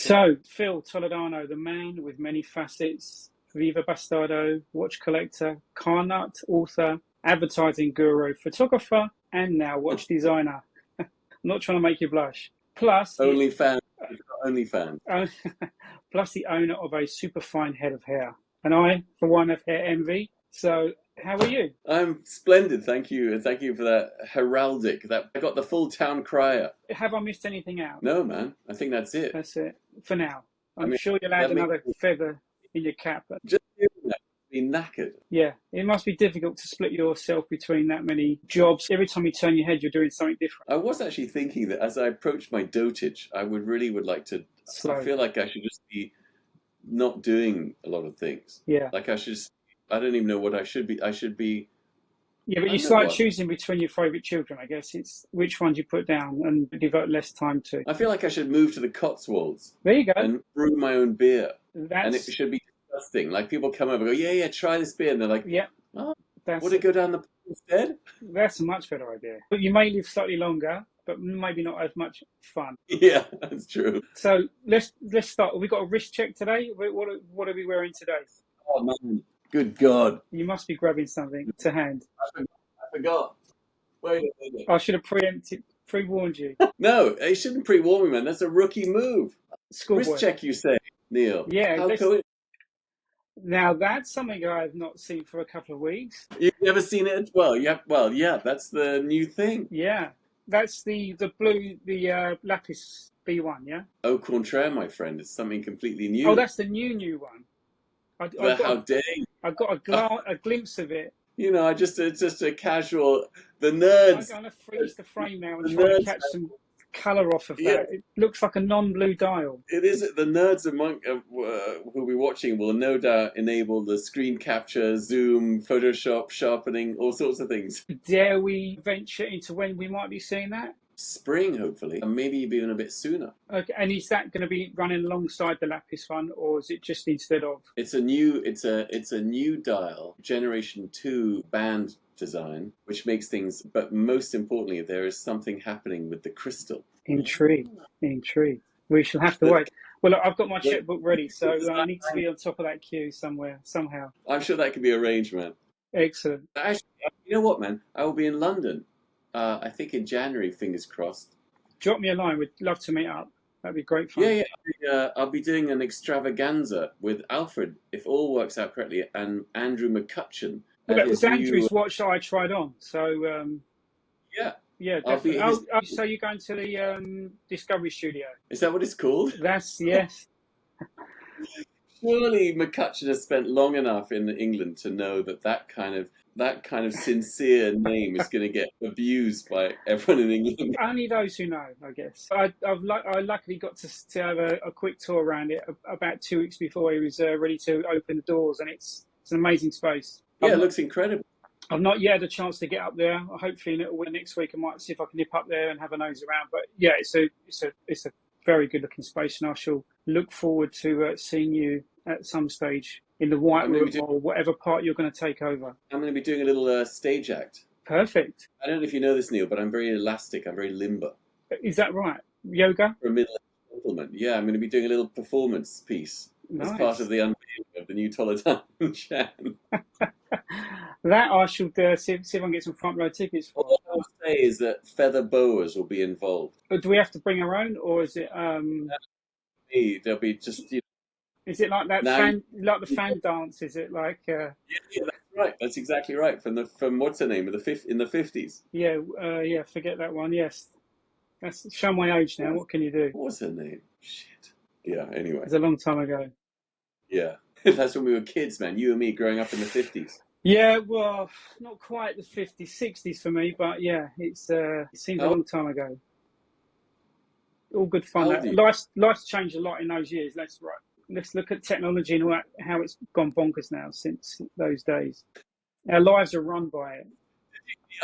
So, Phil Toledano, the man with many facets, Viva Bastardo, watch collector, car nut, author, advertising guru, photographer, and now watch designer. I'm not trying to make you blush. Plus, Only fan. Only fan. plus the owner of a super fine head of hair. And I, for one, have hair envy. So, how are you? I'm splendid, thank you, and thank you for that heraldic. That I got the full town crier. Have I missed anything out? No, man, I think that's it. That's it for now. I'm I mean, sure you'll add another feather in your cap. But just doing that, be knackered. yeah, it must be difficult to split yourself between that many jobs. Every time you turn your head, you're doing something different. I was actually thinking that as I approach my dotage, I would like to. Slow. I feel like I should just be not doing a lot of things. Yeah. Like I should. I don't even know what I should be. I should be. Yeah, but it's like choosing between your favourite children, I guess. It's which ones you put down and devote less time to. I feel like I should move to the Cotswolds. There you go. And brew my own beer. And it should be disgusting. Like people come over and go, yeah, try this beer. And they're like, yeah, would it go down the instead? That's a much better idea. But you may live slightly longer, but maybe not as much fun. Yeah, that's true. So let's start. We got a wrist check today. What are we wearing today? Oh, man. Good God. You must be grabbing something to hand. I forgot. Wait a minute. I should have pre-warned you. No, it shouldn't pre-warn me, man. That's a rookie move. Schoolboy. Wrist check, you say, Neil. Yeah. Now, that's something I've not seen for a couple of weeks. You've never seen it? Well, yeah, that's the new thing. Yeah. That's the blue, the Lapis B1, yeah? Au contraire, my friend. It's something completely new. Oh, that's the new one. How dare you? I got a glimpse of it. You know, it's just a casual. The nerds. I'm going to freeze the frame now and try to catch some colour off of that. Yeah. It looks like a non-blue dial. It is. The nerds among who'll be watching will no doubt enable the screen capture, zoom, Photoshop, sharpening, all sorts of things. Dare we venture into when we might be seeing that? Spring, hopefully, and maybe even a bit sooner. Okay, and is that going to be running alongside the Lapis one, or is it just instead of? It's a new dial, Generation 2 band design, which makes things. But most importantly, there is something happening with the crystal. Intrigue. We shall have to wait. Well, look, I've got my checkbook ready, so I need to be on top of that queue somehow. I'm sure that can be arranged, man. Excellent. Actually, you know what, man? I will be in London. I think in January, fingers crossed. Drop me a line. We'd love to meet up. That'd be great fun. Yeah. I'll be doing an extravaganza with Alfred, if all works out correctly, and Andrew McCutcheon. Well, that was Andrew's watch that I tried on. So, yeah, definitely. So you're going to the Discovery Studio? Is that what it's called? Yes. Surely McCutcheon has spent long enough in England to know that kind of sincere name is going to get abused by everyone in England. Only those who know, I guess. I luckily got to have a quick tour around it about 2 weeks before he was ready to open the doors, and it's an amazing space. Yeah, it looks incredible. I've not yet had a chance to get up there. Hopefully, next week I might see if I can nip up there and have a nose around. But yeah, it's a very good looking space, and I shall look forward to seeing you at some stage in the White Room or whatever part you're going to take over. I'm going to be doing a little stage act. Perfect. I don't know if you know this, Neil, but I'm very elastic. I'm very limber. Is that right? Yoga? For a middle-aged gentleman. Yeah, I'm going to be doing a little performance piece as part of the unveiling of the new Toledano Chan. That I should see if I can get some front row tickets for. All I will say is that feather boas will be involved. Do we have to bring our own, or is it? There'll be just. Is it like that like the fan dance? Is it like? Yeah, that's right. That's exactly right. From what's her name in the 50s. Yeah. Forget that one. Yes, that's show my age now. What can you do? What was her name? Shit. Yeah. Anyway, it's a long time ago. Yeah, that's when we were kids, man. You and me growing up in the 50s. Yeah, well, not quite the 50s, 60s for me, but yeah, it seems a long time ago. All good fun. Life's changed a lot in those years. Let's look at technology and how it's gone bonkers now since those days. Our lives are run by it.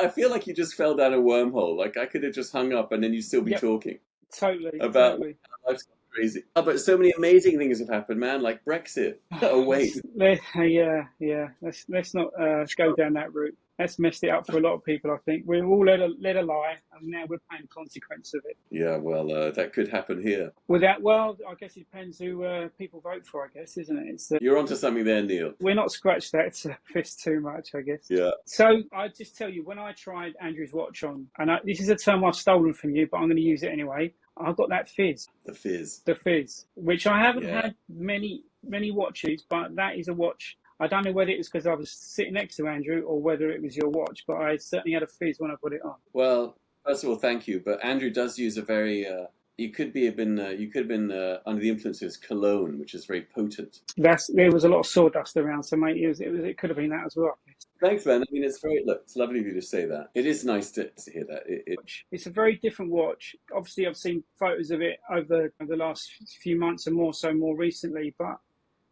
I feel like you just fell down a wormhole. Like I could have just hung up and then you'd still be talking. Totally. Life's crazy. Oh, but so many amazing things have happened, man. Like Brexit. Oh wait. Yeah. Let's not go down that route. That's messed it up for a lot of people, I think. We're all led a lie, and now we're paying consequence of it. Yeah, well, that could happen here. Well, I guess it depends who people vote for, I guess, isn't it? You're onto something there, Neil. We're not scratched that surface too much, I guess. Yeah. So I just tell you, when I tried Andrew's watch on, and this is a term I've stolen from you, but I'm going to use it anyway. I got that fizz. The fizz. The fizz, which I haven't had many watches, but that is a watch. I don't know whether it was because I was sitting next to Andrew or whether it was your watch, but I certainly had a fizz when I put it on. Well, first of all, thank you. But Andrew does use a very. You could have been under the influence of his cologne, which is very potent. There was a lot of sawdust around, so mate, it could have been that as well. Thanks, man. I mean, it's lovely of you to say that. It is nice to hear that. It's a very different watch. Obviously, I've seen photos of it over the last few months and more recently, but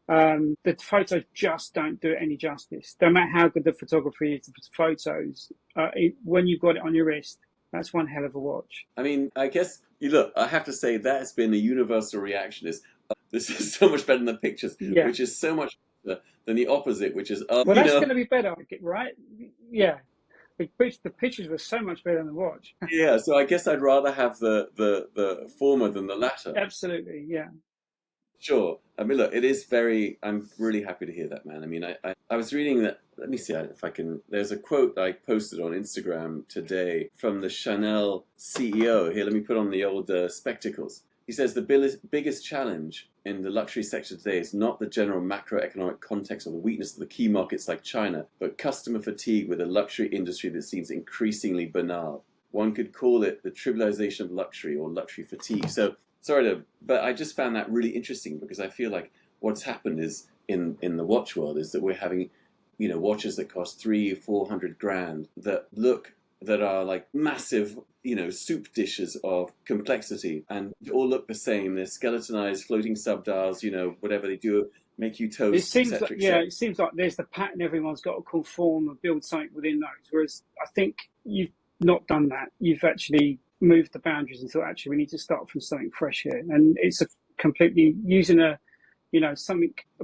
the photos just don't do it any justice. No matter how good the photography is, the photos, when you've got it on your wrist, that's one hell of a watch. I mean, I guess, I have to say that has been a universal reaction is, this is so much better than the pictures, which is so much better than the opposite, which is... well, that's going to be better, right? Yeah. The pictures were so much better than the watch. Yeah, so I guess I'd rather have the former than the latter. Absolutely, yeah. Sure. I mean, look, I'm really happy to hear that, man. I mean, I was reading that, let me see if I can, there's a quote I posted on Instagram today from the Chanel CEO. Here, let me put on the old spectacles. He says the biggest challenge in the luxury sector today is not the general macroeconomic context or the weakness of the key markets like China, but customer fatigue with a luxury industry that seems increasingly banal. One could call it the trivialization of luxury or luxury fatigue. So, but I just found that really interesting because I feel like what's happened is in the watch world is that we're having, watches that cost $300,000-400,000 that are like massive, soup dishes of complexity and all look the same. They're skeletonized floating subdials, whatever they do, make you toast. It seems it seems like there's the pattern everyone's got to conform and build something within those. Whereas I think you've not done that. You've actually moved the boundaries and thought, actually, we need to start from something fresh here. And it's completely using a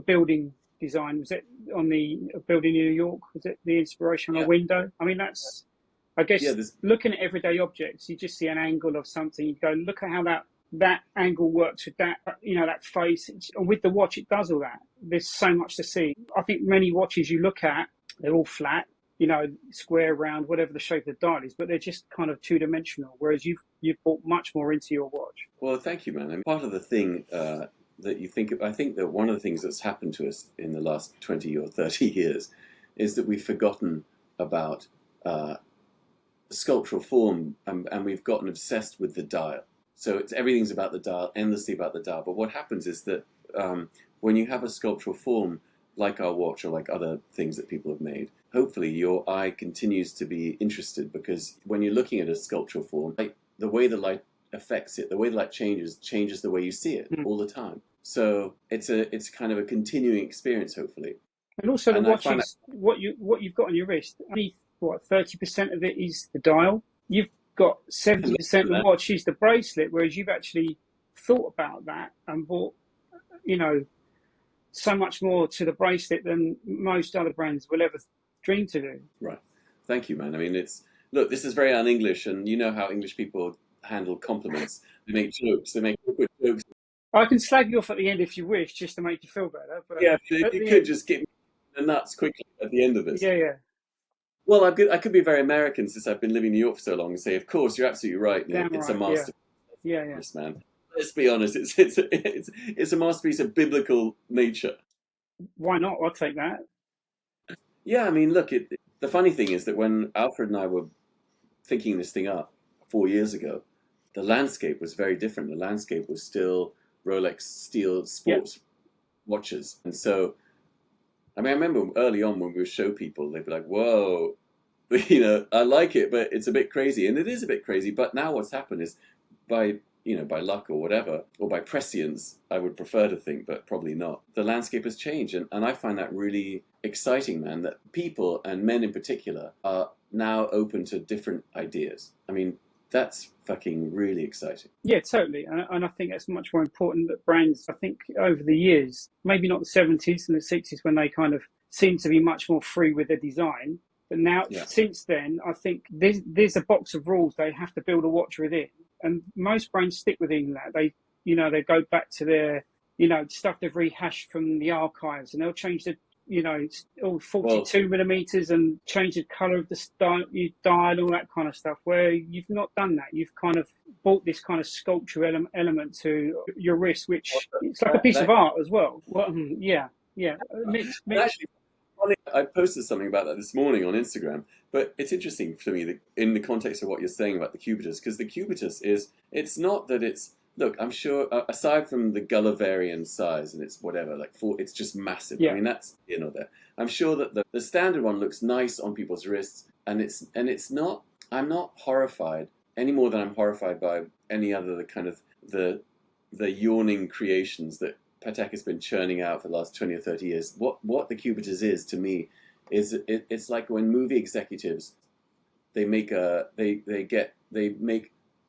building design. Was it on the building in New York? Was it the inspiration on a window? I mean, that's, I guess, looking at everyday objects, you just see an angle of something. You go, look at how that angle works with that, that face. And with the watch, it does all that. There's so much to see. I think many watches you look at, they're all flat, square, round, whatever the shape of the dial is, but they're just kind of two-dimensional, whereas you've brought much more into your watch. Well, thank you, man. I mean, part of the thing that you think of, I think that one of the things that's happened to us in the last 20 or 30 years is that we've forgotten about sculptural form and we've gotten obsessed with the dial. So everything's about the dial, endlessly about the dial. But what happens is that when you have a sculptural form like our watch or like other things that people have made, hopefully your eye continues to be interested, because when you're looking at a sculptural form, like the way the light affects it, the way the light changes the way you see it all the time. So it's kind of a continuing experience, hopefully. And also the watch is what you've got on your wrist. Only 30% of it is the dial. You've got 70% of the watch is the bracelet, whereas you've actually thought about that and bought, so much more to the bracelet than most other brands will ever dream to do. Right. Thank you, man. I mean, this is very un-English, and you know how English people handle compliments. They make jokes. They make awkward jokes. I can slag you off at the end if you wish, just to make you feel better. But yeah, you could just get me the nuts quickly at the end of this. Yeah. Well, I could be very American since I've been living in New York for so long and say, of course, you're absolutely right. It's a masterpiece. Yeah. Man. Let's be honest. It's a masterpiece of biblical nature. Why not? I'll take that. Yeah, I mean, look. The funny thing is that when Alfred and I were thinking this thing up 4 years ago, the landscape was very different. The landscape was still Rolex steel sports watches, and so. I mean, I remember early on when we would show people, they'd be like, whoa, I like it, but it's a bit crazy. And it is a bit crazy. But now what's happened is by luck or whatever, or by prescience, I would prefer to think, but probably not. The landscape has changed. And I find that really exciting, man, that people, and men in particular, are now open to different ideas. I mean, that's fucking really exciting. Yeah, totally. And I think that's much more important that brands, I think over the years, maybe not the 70s and the 60s when they kind of seemed to be much more free with their design, But now, Yeah. since then, I think there's a box of rules they have to build a watch within, and most brands stick within that. They go back to their, stuff they've rehashed from the archives, and they'll change the, all 42 millimeters and change the color of the dial and all that kind of stuff. Where you've not done that, you've kind of brought this kind of sculptural element to your wrist, which it's like a piece of art as well. Well, yeah. Mixed. Actually, I posted something about that this morning on Instagram, but it's interesting for me in the context of what you're saying about the cubitus, because the cubitus it's not that it's, look, I'm sure, aside from the Gulliverian size and it's whatever, it's just massive. Yeah. I mean, that's, there. I'm sure that the standard one looks nice on people's wrists, and it's not, I'm not horrified any more than I'm horrified by any other kind of the yawning creations that Patek has been churning out for the last 20 or 30 years. What the cubitus is to me is it's like when movie executives they make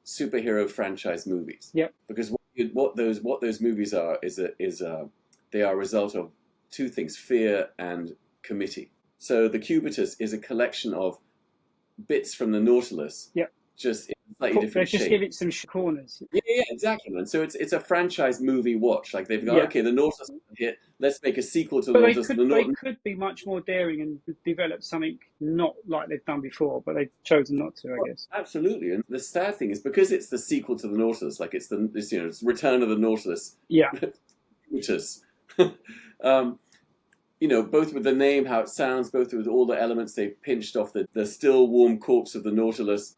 superhero franchise movies. Yeah. Because what those movies are is they are a result of two things: fear and committee. So the cubitus is a collection of bits from the Nautilus. Yeah. Just in slightly different shape. Just give it some corners. Yeah, exactly, man. So it's a franchise movie watch. Like they've gone, okay, the Nautilus hit. Let's make a sequel to the Nautilus. They could be much more daring and develop something not like they've done before, but they've chosen not to, I guess. Absolutely. And the sad thing is, because it's the sequel to the Nautilus, like it's it's Return of the Nautilus. Yeah. Nautilus. Both with the name, how it sounds, both with all the elements they've pinched off the still warm corpse of the Nautilus.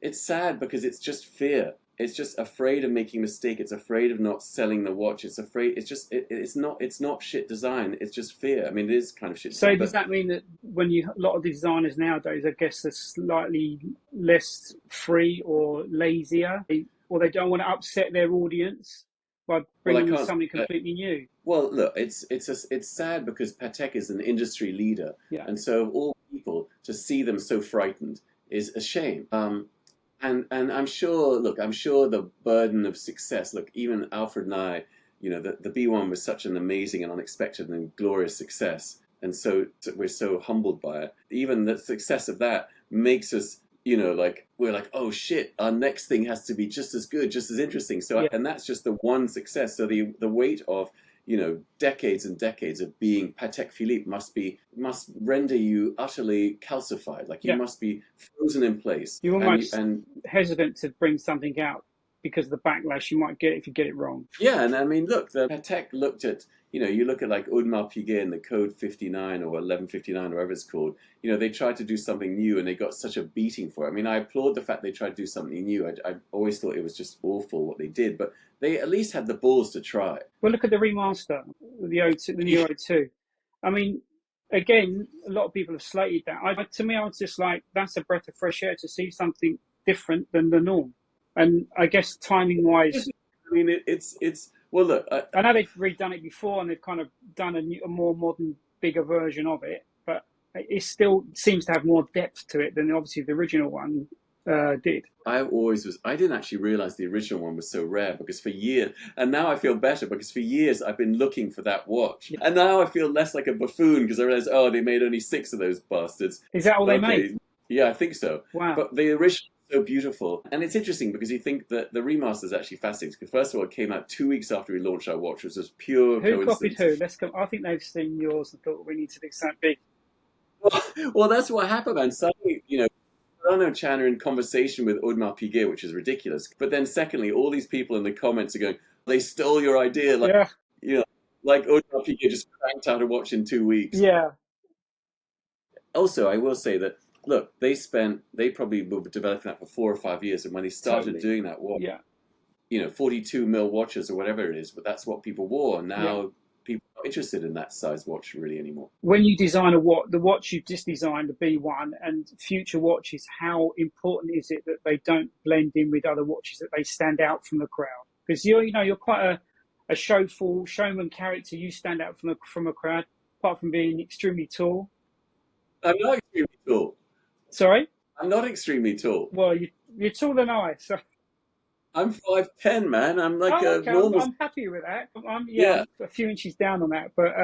It's sad because it's just fear. It's just afraid of making a mistake. It's afraid of not selling the watch. It's afraid. It's not shit design. It's just fear. I mean, it is kind of shit. So does that mean that when a lot of designers nowadays, I guess, are slightly less free or lazier, or they don't want to upset their audience by bringing something completely new? Well, look, it's sad because Patek is an industry leader, and so of all people to see them so frightened is a shame. And I'm sure the burden of success. Look, even Alfred and I, the B1 was such an amazing and unexpected and glorious success, and so we're so humbled by it. Even the success of that makes us, we're like, oh shit, our next thing has to be just as good, just as interesting. So, and that's just the one success. So the weight of decades and decades of being Patek Philippe must render you utterly calcified. Like you must be frozen in place. You're almost hesitant to bring something out because of the backlash you might get if you get it wrong. Yeah, and I mean, look, the Patek looked at, you look at like Audemars Piguet and the Code 59 or 1159 or whatever it's called. They tried to do something new and they got such a beating for it. I mean, I applaud the fact they tried to do something new. I always thought it was just awful what they did, but they at least had the balls to try. Well, look at the remaster, the new 02. I mean, again, a lot of people have slated that. To me, I was just like, that's a breath of fresh air to see something different than the norm. And I guess timing-wise, I mean, it's well, look. I know they've redone it before and they've kind of done a more modern, bigger version of it, but it still seems to have more depth to it than obviously the original one did. I didn't actually realize the original one was so rare because for years, and now I feel better because for years I've been looking for that watch, and now I feel less like a buffoon because I realize, they made only 6 of those bastards. Is that all they made? Yeah, I think so. Wow. But the original is so beautiful, and it's interesting because you think that the remaster is actually fascinating because first of all, it came out 2 weeks after we launched our watch, which was pure coincidence. Who copied who? I think they've seen yours and thought we need to do something big. Well, that's what happened, man. Suddenly, Toledano Chan are in conversation with Audemars Piguet, which is ridiculous. But then secondly, all these people in the comments are going, they stole your idea. Like, like Audemars Piguet just cranked out a watch in 2 weeks. Yeah. Also, I will say that, look, they probably were developing that for 4 or 5 years. And when they started doing that watch, 42 mil watches or whatever it is, but that's what people wore. And now people are not interested in that size watch really anymore. When you design the watch you've just designed, the B1, and future watches, how important is it that they don't blend in with other watches, that they stand out from the crowd? Because you're quite a showman character. You stand out from a crowd, apart from being extremely tall. I'm not extremely tall. Sorry? I'm not extremely tall. Well, you're taller than I, so... I'm 5'10", man. I'm like a normal... I'm happy with that. I'm a few inches down on that. But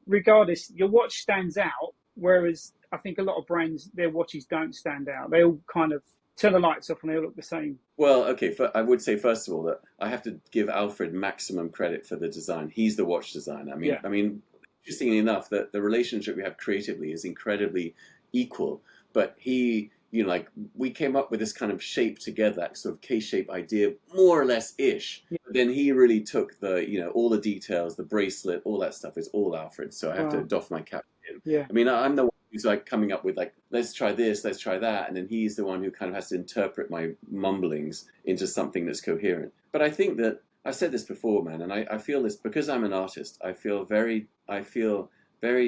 regardless, your watch stands out. Whereas I think a lot of brands, their watches don't stand out. They all kind of turn the lights off and they all look the same. Well, okay, I would say first of all that I have to give Alfred maximum credit for the design. He's the watch designer. I mean, interestingly enough, that the relationship we have creatively is incredibly equal. But he, like we came up with this kind of shape together, that sort of K-shape idea, more or less ish. Yeah. But then he really took the, all the details, the bracelet, all that stuff is all Alfred. So I have to doff my cap to him. Yeah. I mean, I'm the one who's like coming up with like, let's try this, let's try that, and then he's the one who kind of has to interpret my mumblings into something that's coherent. But I think that I've said this before, man, and I feel this because I'm an artist. I feel very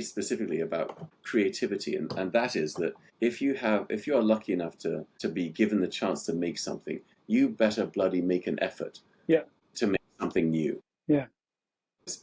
specifically about creativity, and that is that if you are lucky enough to be given the chance to make something, you better bloody make an effort to make something new. Yeah.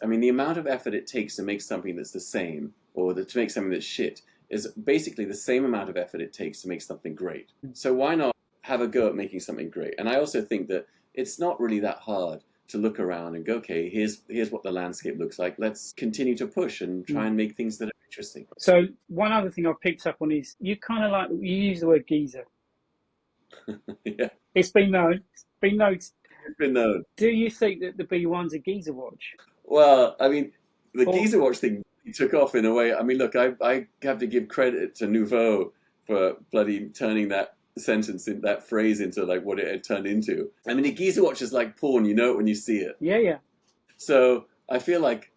I mean, the amount of effort it takes to make something that's the same, or to make something that's shit, is basically the same amount of effort it takes to make something great. So why not have a go at making something great? And I also think that it's not really that hard to look around and go, okay, here's what the landscape looks like. Let's continue to push and try and make things that are interesting. So one other thing I picked up on is you kind of like, you use the word geezer. Yeah. It's been known. It's been noted. It's been known. Do you think that the B1's a geezer watch? Well, I mean, the geezer watch thing took off in a way. I mean, look, I have to give credit to Nouveau for bloody turning that sentence, in that phrase, into like what it had turned into. I mean, a geezer watch is like porn. You know it when you see it. Yeah. So I feel like,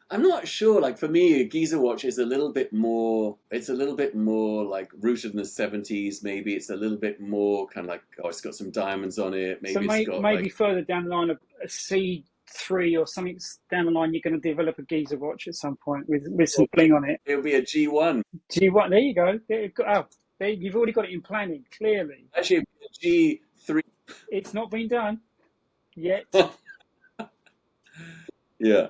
I'm not sure, like for me, a geezer watch is a little bit more, it's a little bit more like rooted in the 70s, maybe. It's a little bit more kind of like, it's got some diamonds on it. Maybe so it's got maybe like, further down the line, a C3 or something down the line, you're going to develop a geezer watch at some point with some bling on it. It'll be a G1. G1, there you go. You've already got it in planning, clearly. Actually, a G3. It's not been done yet. Yeah.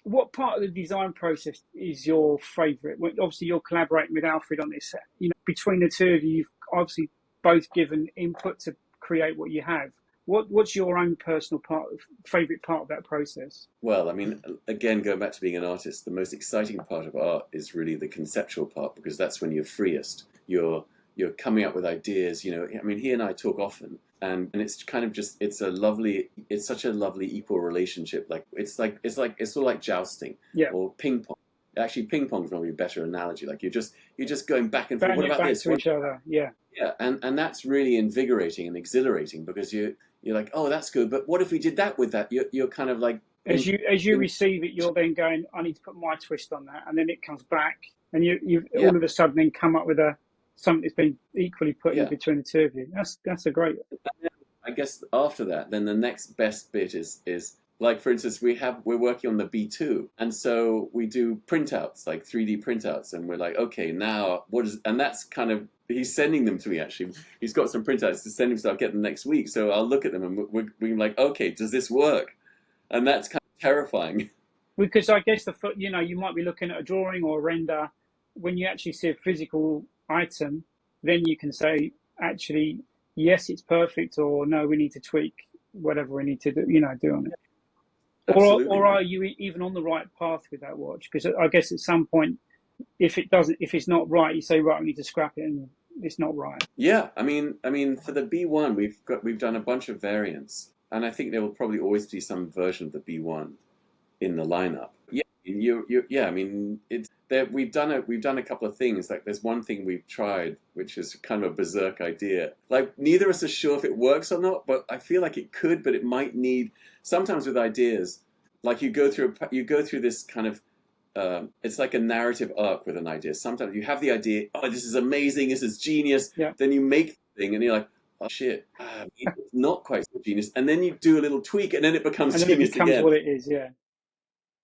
What part of the design process is your favourite? Obviously, you're collaborating with Alfred on this. Between the two of you, you've obviously both given input to create what you have. What's your own personal favourite part of that process? Well, I mean, again, going back to being an artist, the most exciting part of art is really the conceptual part, because that's when you're freest. You're coming up with ideas. I mean, he and I talk often, and it's kind of just it's such a lovely equal relationship. Like it's sort of like jousting or ping pong. Actually, ping pong is probably a better analogy. Like you're just going back and forth. What about this? To each other, yeah. Yeah, and that's really invigorating and exhilarating, because you're like, oh, that's good, but what if we did that with that? You're kind of like, as you receive it, you're then going, I need to put my twist on that, and then it comes back, and you all of a sudden then come up with something that's been equally put in between the two of you. That's a great. I guess after that, then the next best bit is like, for instance, we're working on the B2, and so we do printouts, like 3D printouts, and we're like, okay, now and that's kind of, he's sending them to me, actually. He's got some printouts to send him, so I'll get them next week. So I'll look at them and we're like, okay, does this work? And that's kind of terrifying. Because I guess you might be looking at a drawing or a render. When you actually see a physical item, then you can say, actually, yes, it's perfect, or no, we need to tweak whatever we need to do on it. Or are you even on the right path with that watch? Because I guess at some point, if it's not right, you say, right, we need to scrap it, and it's not right. Yeah, I mean, for the B1, we've done a bunch of variants, and I think there will probably always be some version of the B1 in the lineup. Yeah, I mean, it's there. We've done a couple of things. Like, there's one thing we've tried, which is kind of a berserk idea. Like, neither of us are sure if it works or not, but I feel like it could. But it might need, sometimes with ideas, like you go through this kind of. It's like a narrative arc with an idea. Sometimes you have the idea, oh, this is amazing, this is genius. Yeah. Then you make the thing, and you're like, oh shit, it's not quite so genius. And then you do a little tweak, and then it becomes genius again. And then it becomes what it is, yeah.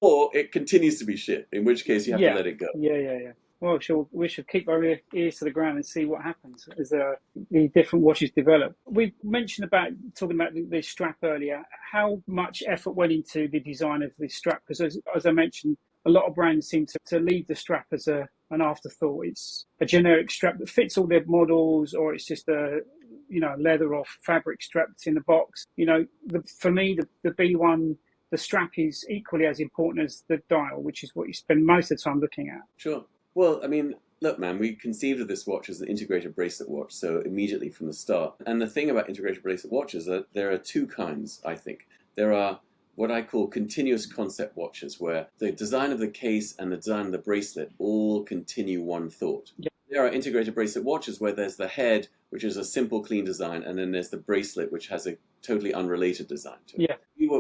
Or it continues to be shit, in which case you have to let it go. Yeah. Well, we should keep our ears to the ground and see what happens as the different watches develop. We mentioned talking about the strap earlier. How much effort went into the design of this strap? Because as I mentioned, a lot of brands seem to leave the strap as an afterthought. It's a generic strap that fits all their models, or it's just a leather or fabric strap that's in the box. For me, the B1. The strap is equally as important as the dial, which is what you spend most of the time looking at. Sure. Well, I mean, look, man, we conceived of this watch as an integrated bracelet watch, so immediately from the start. And the thing about integrated bracelet watches is that there are two kinds, I think. There are what I call continuous concept watches, where the design of the case and the design of the bracelet all continue one thought. Yeah. There are integrated bracelet watches where there's the head, which is a simple, clean design, and then there's the bracelet, which has a totally unrelated design to it. Yeah.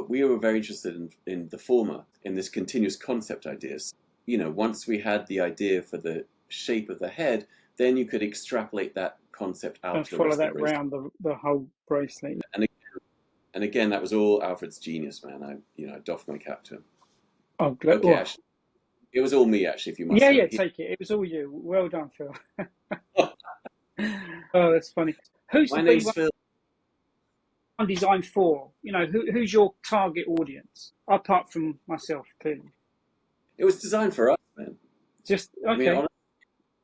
We were very interested in the former, in this continuous concept ideas. Once we had the idea for the shape of the head, then you could extrapolate that concept out And to the follow rest that of the bracelet. round the whole bracelet. And again, that was all Alfred's genius, man. I doffed my cap to him. Oh, good. Okay, actually, it was all me, actually, if you must Yeah, know. yeah, take it. It was all you. Well done, Phil. Oh, that's funny. Who's My the name's B1 Phil. designed for? Who's your target audience, apart from myself, clearly? It was designed for us, man. Just okay. I mean, honestly,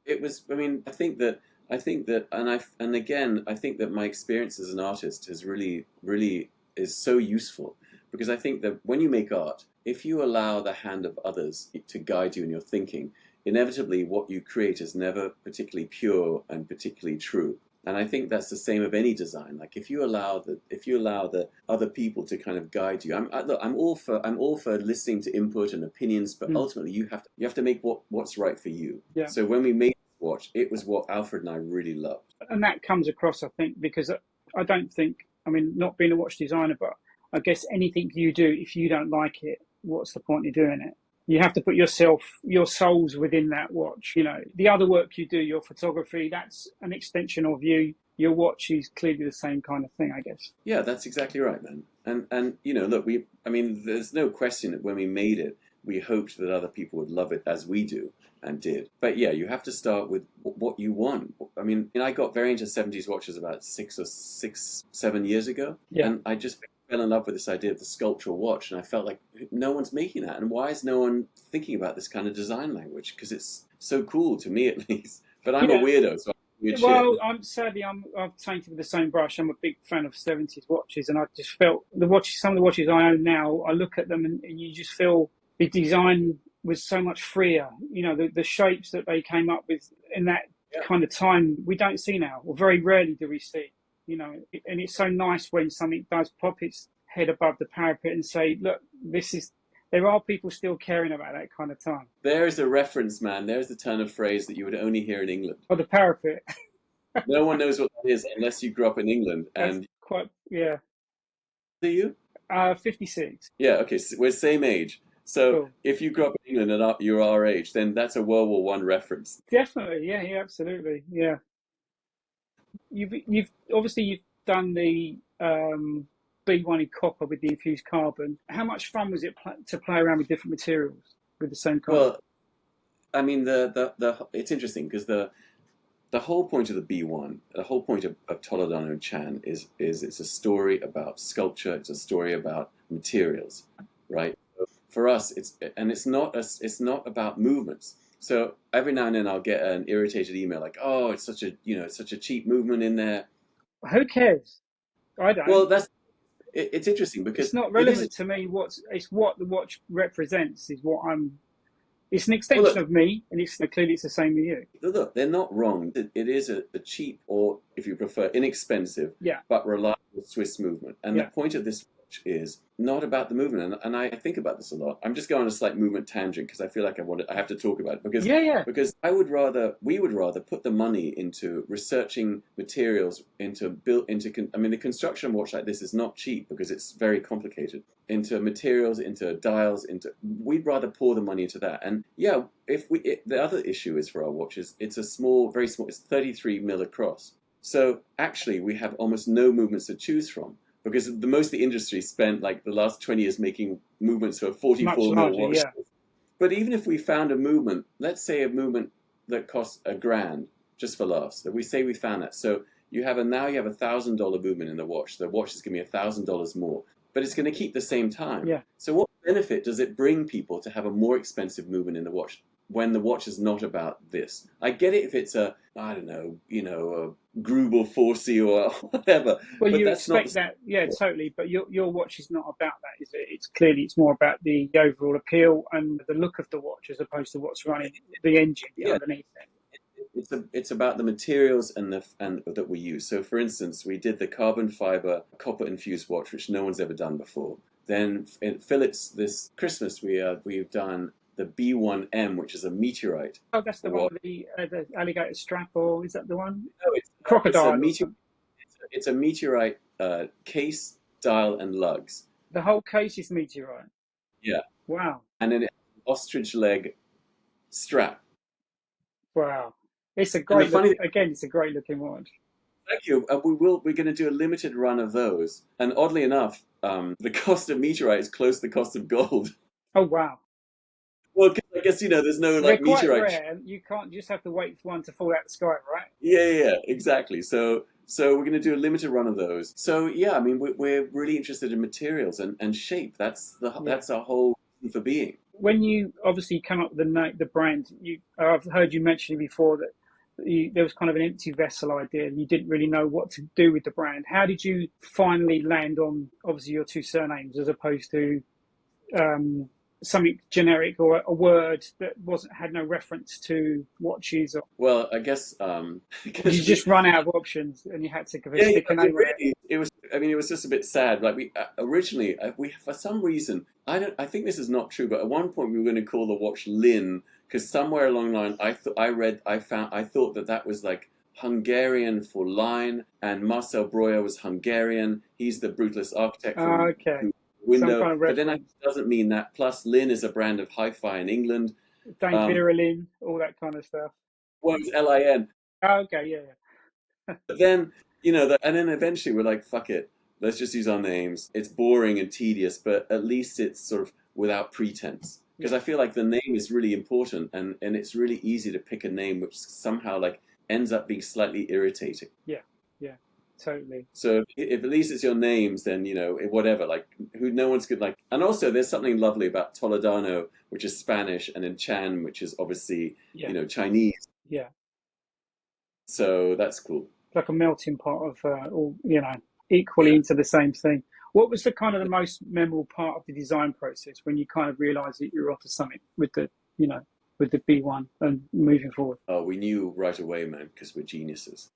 it was. I mean, I think that, and again, I think that my experience as an artist has really is so useful, because I think that when you make art, if you allow the hand of others to guide you in your thinking, inevitably what you create is never particularly pure and particularly true. And I think that's the same of any design. Like if you allow the other people to kind of guide you, I'm all for listening to input and opinions, but ultimately you have to make what's right for you. Yeah. So when we made the watch, it was what Alfred and I really loved. And that comes across, I think, because I don't think, I mean, not being a watch designer, but I guess anything you do, if you don't like it, what's the point of doing it? You have to put your souls within that watch. The other work you do, your photography, that's an extension of you. Your watch is clearly the same kind of thing, I guess. Yeah, that's exactly right, man. And look, there's no question that when we made it, we hoped that other people would love it as we do and did. But yeah, you have to start with what you want. I mean, I got very into 70s watches about 7 years ago. Yeah. And I just fell in love with this idea of the sculptural watch. And I felt like no one's making that. And why is no one thinking about this kind of design language? Because it's so cool, to me at least. But I'm a weirdo, so well, I've tainted with the same brush. I'm a big fan of 70s watches, and I just felt some of the watches I own now, I look at them and you just feel the design was so much freer. The shapes that they came up with in that kind of time, we don't see now, or very rarely do we see. And it's so nice when something does pop its head above the parapet and say, look, there are people still caring about that kind of time. There's a reference, man. There's the turn of phrase that you would only hear in England. Oh, the parapet. No one knows what that is unless you grew up in England. And that's quite, yeah. Do you? 56. Yeah, okay, so we're same age. So cool. If you grew up in England and you're our age, then that's a World War I reference. Definitely, yeah, absolutely, yeah. You've done the B1 in copper with the infused carbon. How much fun was it to play around with different materials with the same carbon? Well, I mean, it's interesting because the whole point of the B1, the whole point of Toledano Chan is it's a story about sculpture. It's a story about materials, right? For us, it's not about movements. So every now and then I'll get an irritated email like, "Oh, it's such a cheap movement in there." Who cares? I don't. Well, it's interesting because it's not relevant to me. It's what the watch represents is what I'm. It's an extension of me, and clearly it's the same with you. Look, they're not wrong. It is a cheap, or if you prefer, inexpensive, but reliable Swiss movement. And the point of this watch is not about the movement. And I think about this a lot. I'm just going on a slight movement tangent because I feel like I have to talk about it because we would rather put the money into researching materials, the construction of a watch like this is not cheap because it's very complicated. Into materials, into dials, we'd rather pour the money into that. And the other issue is for our watches, it's a small, very small, it's 33 mil across. So actually we have almost no movements to choose from because most of the industry spent like the last 20 years making movements for 44 mil watches. Yeah. But even if we found a movement, let's say a movement that costs $1,000 just for laughs, that we say we found that. So now you have $1,000 movement in the watch. The watch is going to be $1,000 more. But it's going to keep the same time. Yeah. So what benefit does it bring people to have a more expensive movement in the watch? when the watch is not about this. I get it if it's a, I don't know, a Grubel Forsey or whatever, Well, but you that's not expect that, yeah, totally. But your watch is not about that, is it? It's more about the overall appeal and the look of the watch as opposed to what's running the engine yeah. underneath it. It's about the materials and that we use. So, for instance, we did the carbon fiber copper infused watch, which no one's ever done before. Then in Philips this Christmas, we've done the B1M, which is a meteorite. Oh, that's the one with the alligator strap, or is that the one? No, Crocodile or something. it's a meteorite case, dial, and lugs. The whole case is meteorite. Yeah, Wow. and then ostrich leg strap. Wow. It's a And the great funny look. Again, it's a great looking watch. Thank you. We're going to do a limited run of those, and oddly enough, the cost of meteorite is close to the cost of gold. Oh, wow. Well, 'cause I guess there's no They're like quite meteorite. rare. You can't just have to wait for one to fall out the sky, right? Yeah, exactly. So we're going to do a limited run of those. So yeah, I mean, we're really interested in materials and shape. That's our whole reason for being. When you obviously come up with the brand, I've heard you mention before that there was kind of an empty vessel idea and you didn't really know what to do with the brand. How did you finally land on obviously your two surnames as opposed to something generic or a word that had no reference to watches? Well, I guess You just run out of options and you had to stick a name on it. It was. I mean, it was just a bit sad. Like we originally, we for some reason, I think this is not true, but at one point we were going to call the watch Lin because somewhere along the line, I thought that was like Hungarian for line, and Marcel Breuer was Hungarian. He's the brutalist architect from Okay. Window. Some kind of But then it doesn't mean that. Plus, Lin is a brand of hi-fi in England. Dane Birolin, all that kind of stuff. Well, it's Lin. Oh, okay, yeah. But then, and then eventually we're like, fuck it. Let's just use our names. It's boring and tedious, but at least it's sort of without pretense. Because I feel like the name is really important, and it's really easy to pick a name which somehow like ends up being slightly irritating. Yeah, totally. So if at least it's your names, then whatever. Like no one's good. Like, and also there's something lovely about Toledano, which is Spanish, and then Chan, which is obviously Chinese. Yeah. So that's cool. Like a melting pot of all equally into the same thing. What was the kind of the most memorable part of the design process when you kind of realised that you were onto something with the B1 and moving forward? Oh, we knew right away, man, because we're geniuses.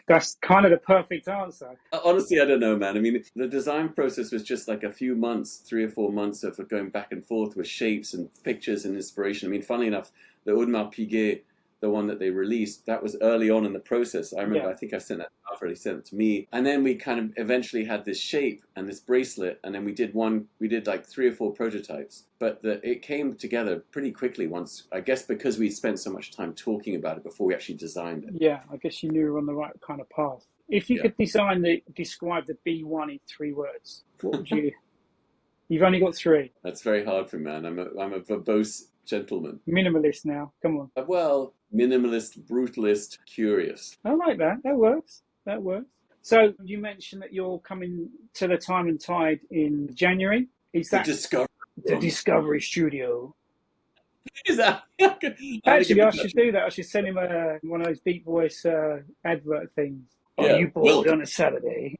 That's kind of the perfect answer. Honestly, I don't know, man. I mean, the design process was just like a few months, 3 or 4 months of going back and forth with shapes and pictures and inspiration. I mean, funnily enough, the Audemars Piguet, the one that they released, that was early on in the process. I remember, I think I sent that after he sent it to me. And then we kind of eventually had this shape and this bracelet, and then we did like 3 or 4 prototypes. But it came together pretty quickly once, I guess because we spent so much time talking about it before we actually designed it. Yeah, I guess you knew you were on the right kind of path. If you could describe the B1 in 3 words, what would you... You've only got 3. That's very hard for me, man. I'm a verbose gentleman. Minimalist now, come on. Well, minimalist, brutalist, curious. I like that. That works. So you mentioned that you're coming to the Time and Tide in January. Is that the Discovery Studio? Is that? Actually, I should do that. I should send him one of those deep voice advert things. Are you bored on a Saturday?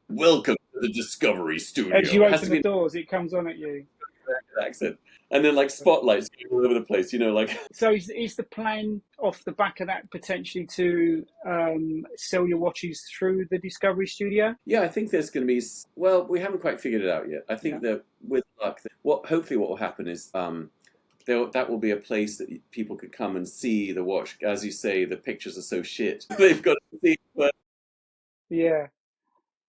Welcome to the Discovery Studio. As you open the doors, it comes on at you. Accent. And then like spotlights all over the place, like. So is the plan off the back of that potentially to sell your watches through the Discovery Studio? Yeah, I think there's going to be. Well, we haven't quite figured it out yet. I think that with luck, hopefully what will happen is that will be a place that people could come and see the watch. As you say, the pictures are so shit. They've got to see. But yeah.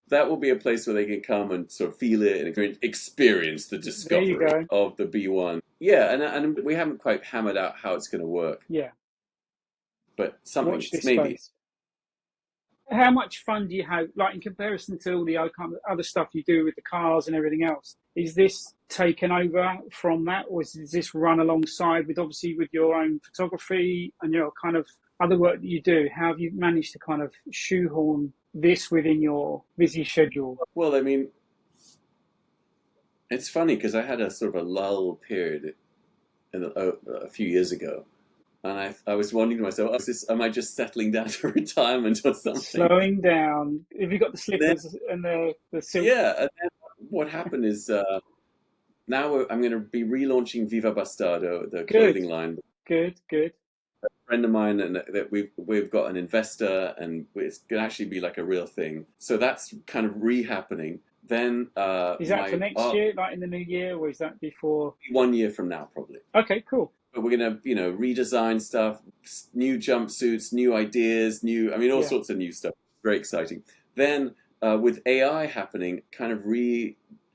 That will be a place where they can come and sort of feel it and experience the discovery of the B1. Yeah, and we haven't quite hammered out how it's going to work. Yeah. But something maybe. Space. How much fun do you have, like in comparison to all the other stuff you do with the cars and everything else? Is this taken over from that, or is this run alongside with your own photography and kind of other work that you do? How have you managed to kind of shoehorn this within your busy schedule? Well, I mean, it's funny because I had a sort of a lull period a few years ago, and I was wondering to myself, am I just settling down to retirement or something? Slowing down. Have you got the And then, slippers and the silk? yeah, and then what happened is now I'm going to be relaunching Viva Bastardo, the Good, clothing line. good, good. A friend of mine, and that we've got an investor, and it's going to actually be like a real thing. So that's kind of re-happening. Then Is that for my next art, year, like in the new year, or is that before? 1 year from now probably. Okay, cool. But we're gonna, redesign stuff, new jumpsuits, new ideas, I mean, all Yeah. sorts of new stuff. Very exciting. Then with AI happening,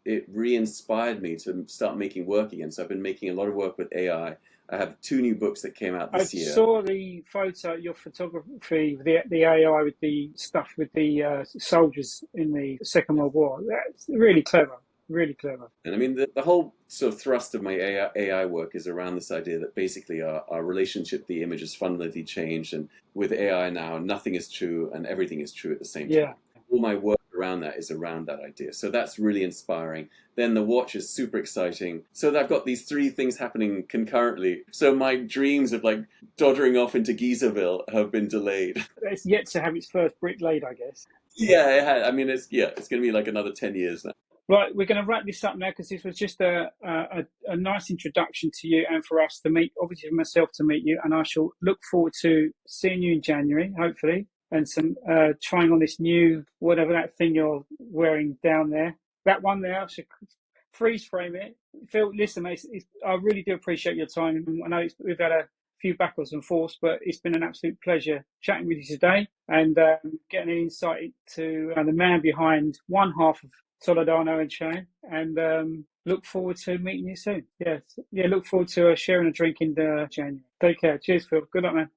it re-inspired me to start making work again. So I've been making a lot of work with AI. I have 2 new books that came out I this year. saw the photo, your photography, the AI with the stuff with the soldiers in the Second World War. That's really clever, really clever. And I mean, the whole sort of thrust of my AI work is around this idea that basically our relationship to the image has fundamentally changed. And with AI now, nothing is true and everything is true at the same Yeah. time. All my work around that is around that idea. So that's really inspiring. Then the watch is super exciting. So I've got these 3 things happening concurrently. So my dreams of like doddering off into Gizaville have been delayed. It's yet to have its first brick laid, I guess. Yeah, I mean, it's going to be like another 10 years now. Right, we're going to wrap this up now because this was just a nice introduction to you and for us to meet, obviously for myself to meet you. And I shall look forward to seeing you in January, hopefully, and some trying on this new, whatever that thing you're wearing down there. That one there, I should freeze frame it. Phil, listen, mate, I really do appreciate your time. I know we've had a few backwards and forths, but it's been an absolute pleasure chatting with you today and getting an insight to the man behind one half of Toledano Chan, and look forward to meeting you soon. Yes, yeah, look forward to sharing a drink in January. Take care. Cheers, Phil. Good luck, man.